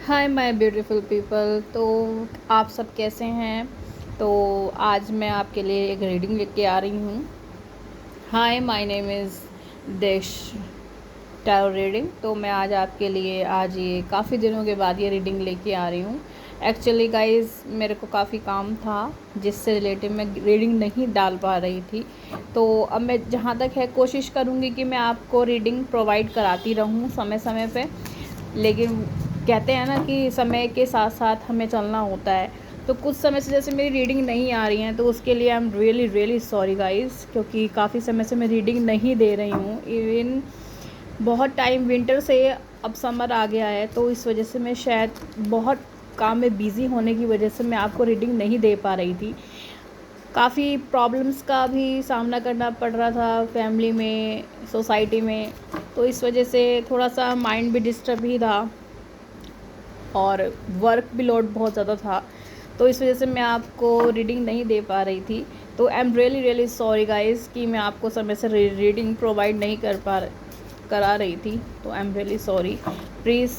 Hi my beautiful people. तो आप सब कैसे हैं? तो आज मैं आपके लिए एक रीडिंग लेके आ रही हूँ। हाय, माय नेम इज़ देश टैरो रीडिंग। तो मैं आज आपके लिए ये काफ़ी दिनों के बाद ये रीडिंग लेके आ रही हूँ। एक्चुअली गाइस, मेरे को काफ़ी काम था जिससे रिलेटेड मैं रीडिंग नहीं डाल पा रही थी। तो अब मैं जहाँ तक है कोशिश करूँगी कि मैं आपको रीडिंग प्रोवाइड कराती रहूँ समय समय पे। लेकिन कहते हैं ना कि समय के साथ साथ हमें चलना होता है। तो कुछ समय से जैसे मेरी रीडिंग नहीं आ रही है, तो उसके लिए I am really really sorry guys, क्योंकि काफ़ी समय से मैं रीडिंग नहीं दे रही हूँ। इवन बहुत टाइम विंटर से अब समर आ गया है, तो इस वजह से मैं शायद बहुत काम में बिज़ी होने की वजह से मैं आपको रीडिंग नहीं दे पा रही थी। काफ़ी प्रॉब्लम्स का भी सामना करना पड़ रहा था फैमिली में, सोसाइटी में, तो इस वजह से थोड़ा सा माइंड भी डिस्टर्ब ही था और वर्क भी लोड बहुत ज़्यादा था। तो इस वजह से मैं आपको रीडिंग नहीं दे पा रही थी। तो I am really really sorry guys कि मैं आपको समय से रीडिंग प्रोवाइड नहीं करा रही थी। तो I am really sorry, please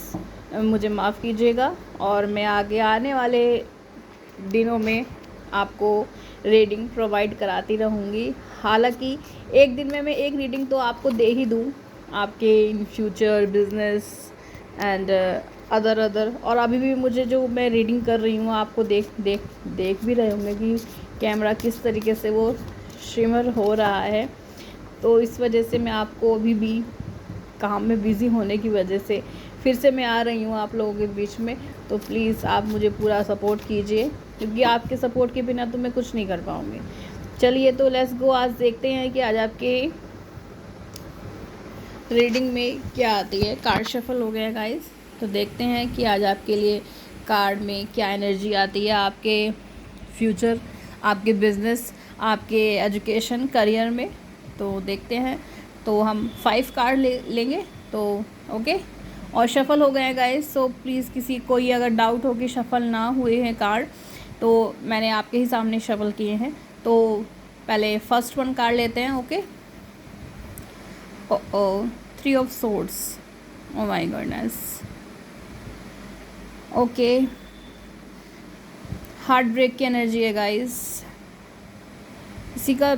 मुझे माफ़ कीजिएगा। और मैं आगे आने वाले दिनों में आपको रीडिंग प्रोवाइड कराती रहूँगी। हालांकि एक दिन में मैं एक रीडिंग तो आपको दे ही दूँ, आपके in future business and other. और अभी भी मुझे जो मैं रीडिंग कर रही हूँ, आपको देख भी रहे होंगे कि कैमरा किस तरीके से वो शिमर हो रहा है। तो इस वजह से मैं आपको अभी भी काम में बिज़ी होने की वजह से फिर से मैं आ रही हूँ आप लोगों के बीच में। तो प्लीज़ आप मुझे पूरा सपोर्ट कीजिए, क्योंकि आपके सपोर्ट के बिना तो मैं कुछ नहीं कर पाऊँगी। चलिए तो लेट्स गो, आज देखते हैं कि आज आपके रीडिंग में क्या आती है। कार्ड शफल हो गया गाइस, तो देखते हैं कि आज आपके लिए कार्ड में क्या एनर्जी आती है, आपके फ्यूचर, आपके बिजनेस, आपके एजुकेशन करियर में। तो देखते हैं। तो हम 5 कार्ड लेंगे। तो ओके, और शफल हो गए गाइस। सो प्लीज़ किसी कोई अगर डाउट हो कि शफल ना हुए हैं कार्ड, तो मैंने आपके ही सामने शफल किए हैं। तो पहले फर्स्ट वन कार्ड लेते हैं। Okay, oh, 3 of swords. Oh my goodness. Okay, heart break की एनर्जी है गाइस, किसी का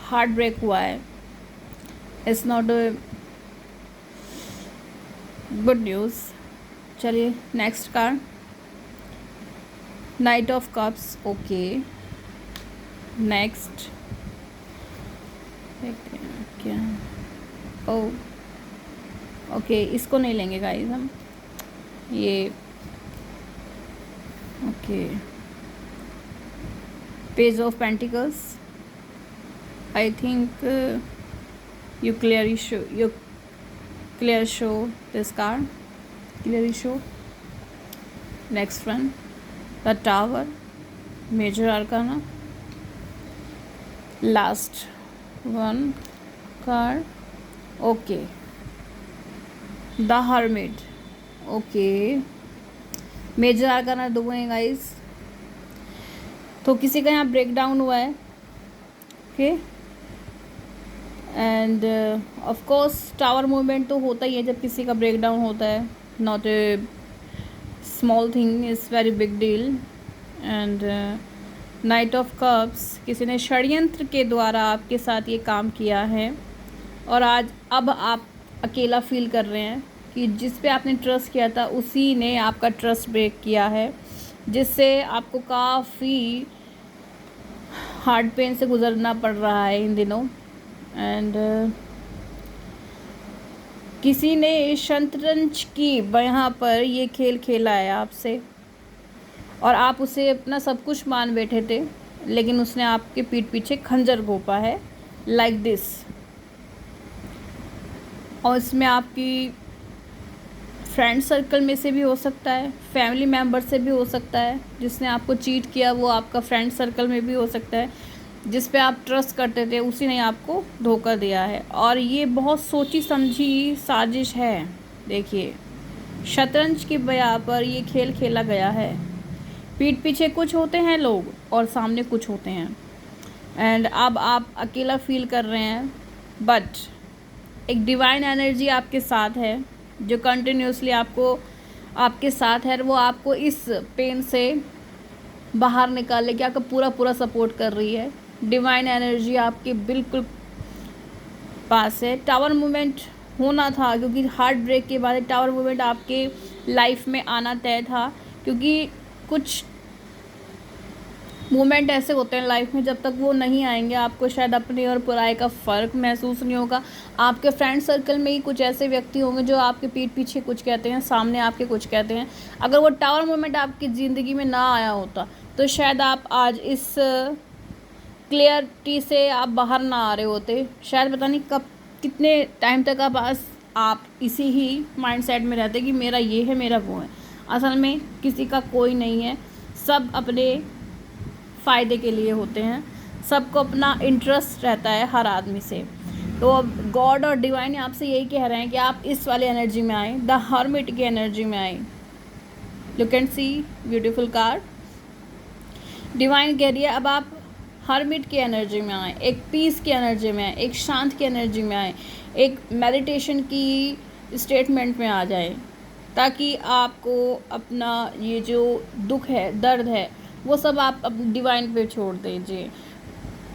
हार्ट ब्रेक हुआ है। It's not a good news. चलिए next card, knight of cups. Okay, next देखते हैं क्या। ओ ओके, इसको नहीं लेंगे गाइस हम, ये okay. Page of pentacles. I think you clear show this card, clearly show. Next one, the tower, major arcana. Last one card, okay, the hermit. Okay, major arcana 2 हैं guys. तो किसी का यहाँ ब्रेक डाउन हुआ है। Okay, end of course tower movement तो होता ही है जब किसी का ब्रेक डाउन होता है। Not a small thing, is very big deal. And night of cups, किसी ने षड्यंत्र के द्वारा आपके साथ ये काम किया है, और आज अब आप अकेला फील कर रहे हैं कि जिस पे आपने ट्रस्ट किया था उसी ने आपका ट्रस्ट ब्रेक किया है, जिससे आपको काफ़ी हार्ट पेन से गुजरना पड़ रहा है इन दिनों। एंड किसी ने शतरंज की यहाँ पर ये खेल खेला है आपसे, और आप उसे अपना सब कुछ मान बैठे थे, लेकिन उसने आपके पीठ पीछे खंजर घोंपा है, लाइक दिस। और इसमें आपकी फ्रेंड सर्कल में से भी हो सकता है, फैमिली मेम्बर से भी हो सकता है। जिसने आपको चीट किया वो आपका फ्रेंड सर्कल में भी हो सकता है। जिस पे आप ट्रस्ट करते थे उसी ने आपको धोखा दिया है, और ये बहुत सोची समझी साजिश है। देखिए, शतरंज की बया पर ये खेल खेला गया है। पीठ पीछे कुछ होते हैं लोग और सामने कुछ होते हैं, एंड अब आप अकेला फील कर रहे हैं, बट एक डिवाइन एनर्जी आपके साथ है जो कंटिन्यूसली आपको आपके साथ है, वो आपको इस पेन से बाहर निकालने की आपका पूरा पूरा सपोर्ट कर रही है। डिवाइन एनर्जी आपके बिल्कुल पास है। टावर मूवमेंट होना था, क्योंकि हार्ट ब्रेक के बाद टावर मूवमेंट आपके लाइफ में आना तय था, क्योंकि कुछ मोमेंट ऐसे होते हैं लाइफ में, जब तक वो नहीं आएंगे आपको शायद अपने और पराये का फ़र्क महसूस नहीं होगा। आपके फ्रेंड सर्कल में ही कुछ ऐसे व्यक्ति होंगे जो आपके पीठ पीछे कुछ कहते हैं, सामने आपके कुछ कहते हैं। अगर वो टावर मोमेंट आपकी ज़िंदगी में ना आया होता तो शायद आप आज इस क्लियरिटी से आप बाहर ना आ रहे होते। शायद पता नहीं कब कितने टाइम तक आप इसी ही माइंडसेट में रहते कि मेरा ये है, मेरा वो है। असल में किसी का कोई नहीं है, सब अपने फ़ायदे के लिए होते हैं, सबको अपना इंटरेस्ट रहता है हर आदमी से। तो अब गॉड और डिवाइन आपसे यही कह रहे हैं कि आप इस वाले एनर्जी में आए, द हर्मिट की एनर्जी में आए। You can see beautiful card. Divine कह रही है अब आप हर्मिट की एनर्जी में आए, एक पीस की एनर्जी में आए, एक शांत की एनर्जी में आए, एक मेडिटेशन की स्टेटमेंट में आ जाए, ताकि आपको अपना ये जो दुख है, दर्द है, वो सब आप अपने डिवाइन पे छोड़ दीजिए।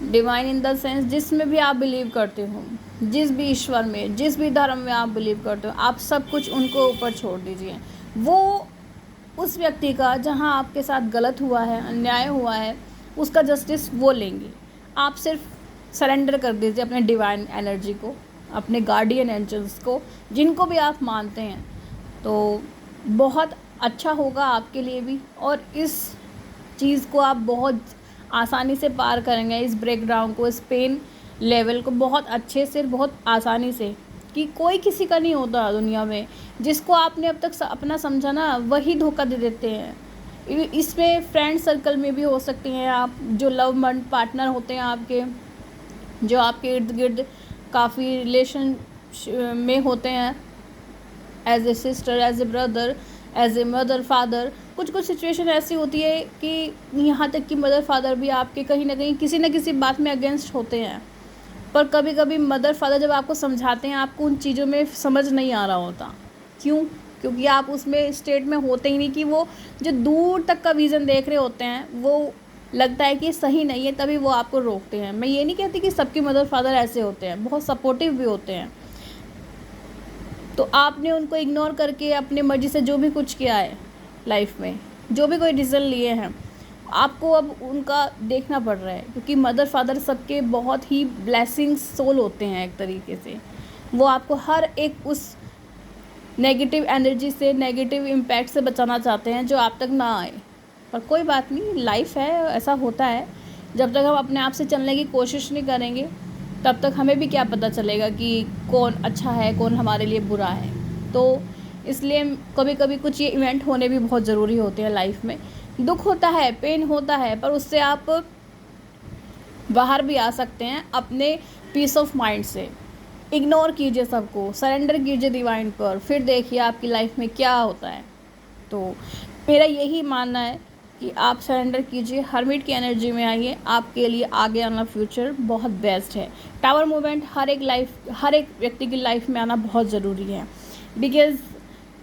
डिवाइन इन द सेंस जिसमें भी आप बिलीव करते हो, जिस भी ईश्वर में, जिस भी धर्म में आप बिलीव करते हो, आप सब कुछ उनको ऊपर छोड़ दीजिए। वो उस व्यक्ति का जहाँ आपके साथ गलत हुआ है, अन्याय हुआ है, उसका जस्टिस वो लेंगे। आप सिर्फ सरेंडर कर दीजिए अपने डिवाइन एनर्जी को, अपने गार्डियन एंजल्स को, जिनको भी आप मानते हैं, तो बहुत अच्छा होगा आपके लिए भी। और इस चीज़ को आप बहुत आसानी से पार करेंगे, इस ब्रेकडाउन को, इस पेन लेवल को बहुत अच्छे से, बहुत आसानी से, कि कोई किसी का नहीं होता दुनिया में। जिसको आपने अब तक अपना समझा ना, वही धोखा दे देते हैं। इसमें फ्रेंड सर्कल में भी हो सकती हैं आप, जो लव मंड पार्टनर होते हैं आपके, जो आपके इर्द गिर्द काफ़ी रिलेशन में होते हैं, as a sister, as a brother, as a mother, father. कुछ कुछ सिचुएशन ऐसी होती है कि यहाँ तक कि मदर फादर भी आपके कहीं ना कहीं किसी न किसी बात में अगेंस्ट होते हैं। पर कभी कभी मदर फादर जब आपको समझाते हैं, आपको उन चीज़ों में समझ नहीं आ रहा होता। क्यों? क्योंकि आप उसमें स्टेट में होते ही नहीं, कि वो जो दूर तक का विज़न देख रहे होते हैं, वो लगता है कि सही नहीं है, तभी वो आपको रोकते हैं। मैं ये नहीं कहती कि सबके मदर फादर ऐसे होते हैं, बहुत सपोर्टिव भी होते हैं। तो आपने उनको इग्नोर करके अपने मर्जी से जो भी कुछ किया है लाइफ में, जो भी कोई डिसीजन लिए हैं, आपको अब उनका देखना पड़ रहा है, क्योंकि मदर फादर सबके बहुत ही ब्लेसिंग सोल होते हैं एक तरीके से। वो आपको हर एक उस नेगेटिव एनर्जी से, नेगेटिव इम्पैक्ट से बचाना चाहते हैं जो आप तक ना आए। पर कोई बात नहीं, लाइफ है, ऐसा होता है। जब तक हम अपने आप से चलने की कोशिश नहीं करेंगे, तब तक हमें भी क्या पता चलेगा कि कौन अच्छा है, कौन हमारे लिए बुरा है। तो इसलिए कभी कभी कुछ ये इवेंट होने भी बहुत ज़रूरी होते हैं लाइफ में। दुख होता है, पेन होता है, पर उससे आप बाहर भी आ सकते हैं अपने पीस ऑफ माइंड से। इग्नोर कीजिए सबको, सरेंडर कीजिए डिवाइन पर, फिर देखिए आपकी लाइफ में क्या होता है। तो मेरा यही मानना है कि आप सरेंडर कीजिए, हर्मिट की एनर्जी में आइए, आपके लिए आगे आना फ्यूचर बहुत बेस्ट है। टावर मूवमेंट हर एक व्यक्ति की लाइफ में आना बहुत ज़रूरी है, बिकॉज़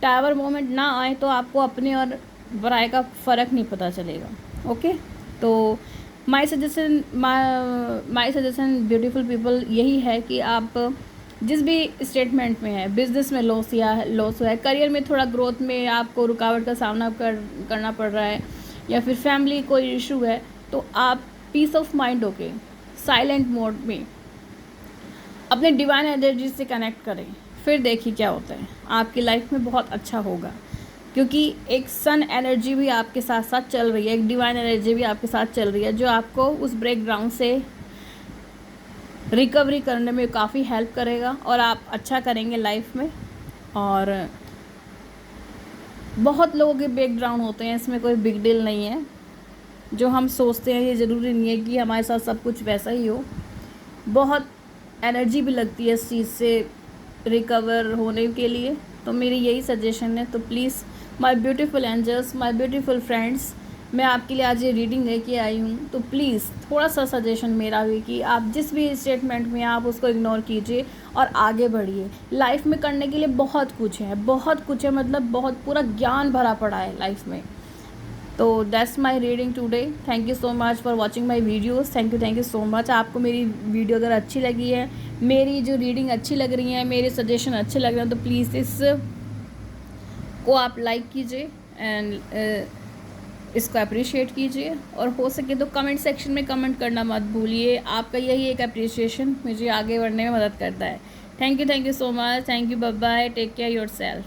टावर मूवमेंट ना आए तो आपको अपने और बुराई का फ़र्क नहीं पता चलेगा। ओके, तो माय सजेशन ब्यूटीफुल पीपल यही है कि आप जिस भी स्टेटमेंट में है, बिजनेस में लॉस हुआ है, करियर में थोड़ा ग्रोथ में आपको रुकावट का सामना करना पड़ रहा है, या फिर फैमिली कोई इशू है, तो आप पीस ऑफ माइंड होके साइलेंट मोड में अपने डिवाइन एनर्जी से कनेक्ट करें, फिर देखिए क्या होता है। आपकी लाइफ में बहुत अच्छा होगा, क्योंकि एक सन एनर्जी भी आपके साथ साथ चल रही है, एक डिवाइन एनर्जी भी आपके साथ चल रही है, जो आपको उस ब्रेकडाउन से रिकवरी करने में काफ़ी हेल्प करेगा, और आप अच्छा करेंगे लाइफ में। और बहुत लोगों के ब्रेकडाउन होते हैं, इसमें कोई बिग डील नहीं है। जो हम सोचते हैं, ये ज़रूरी नहीं है कि हमारे साथ सब कुछ वैसा ही हो। बहुत एनर्जी भी लगती है इस चीज़ से रिकवर होने के लिए। तो मेरी यही सजेशन है। तो please my beautiful angels, my beautiful friends, मैं आपके लिए आज ये रीडिंग लेके आई हूँ। तो प्लीज़ थोड़ा सा सजेशन मेरा भी कि आप जिस भी स्टेटमेंट में आप उसको इग्नोर कीजिए और आगे बढ़िए। लाइफ में करने के लिए बहुत कुछ है, बहुत कुछ है, मतलब बहुत पूरा ज्ञान भरा पड़ा है लाइफ में। तो that's my reading today. Thank you so much for watching my videos. Thank you so much. आपको मेरी वीडियो अगर अच्छी लगी है, मेरी जो रीडिंग अच्छी लग रही है, मेरे सजेशन अच्छे लग रहे हैं, तो प्लीज़ इस को आप लाइक कीजिए एंड इसको अप्रिशिएट कीजिए, और हो सके तो कमेंट सेक्शन में कमेंट करना मत भूलिए। आपका यही एक अप्रिसिएशन मुझे आगे बढ़ने में मदद करता है। Thank you so much. Thank you, bye bye, take care yourself.